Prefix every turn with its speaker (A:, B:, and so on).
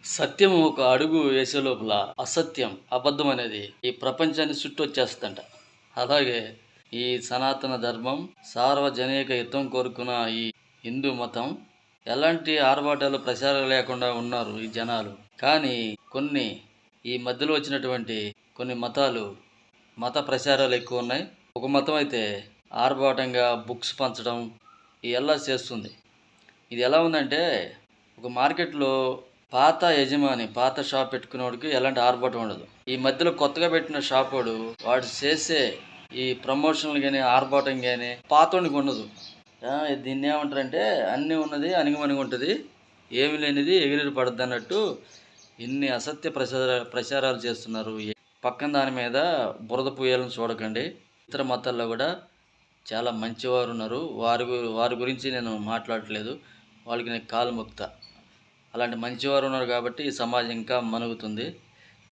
A: సత్యం ఒక అడుగు వేసే లోపల అసత్యం, అబద్ధం అనేది ఈ ప్రపంచాన్ని చుట్టొచ్చేస్తుందంట. అలాగే ఈ సనాతన ధర్మం, సార్వజనిక హితం కోరుకున్న ఈ హిందూ మతం ఎలాంటి ఆర్భాటాలు, ప్రచారాలు లేకుండా ఉన్నారు ఈ జనాలు. కానీ కొన్ని ఈ మధ్యలో వచ్చినటువంటి కొన్ని మతాలు, మత ప్రచారాలు ఎక్కువ ఉన్నాయి. ఒక మతం అయితే ఆర్భాటంగా బుక్స్ పంచడం ఇలా చేస్తుంది. ఇది ఎలా ఉందంటే, ఒక మార్కెట్‌లో పాత యజమాని, పాత షాప్ పెట్టుకున్నోడికి ఎలాంటి ఆర్భాటం ఉండదు. ఈ మధ్యలో కొత్తగా పెట్టిన షాపోడు వాడు చేసే ఈ ప్రమోషన్‌లు గాని, ఆర్భాటం గాని పాతోనికి ఉండదు. దీన్నేమంటారంటే అన్నీ ఉన్నది అణిగిమణిగుంటది. ఏమి లేనిది ఎగిరెగిరి పడద్దన్నట్టు ఇన్ని అసత్య ప్రచారాలు చేస్తున్నారు. పక్కన దాని మీద బురద పూయాలని చూడకండి. ఇతర మతాల్లో కూడా చాలా మంచివారున్నారు. వారి గురించి నేను మాట్లాడట్లేదు. వాళ్ళకి నేను కాలు మొక్కుతా. అలాంటి మంచివారు ఉన్నారు కాబట్టి ఈ సమాజం ఇంకా మనుగుతుంది.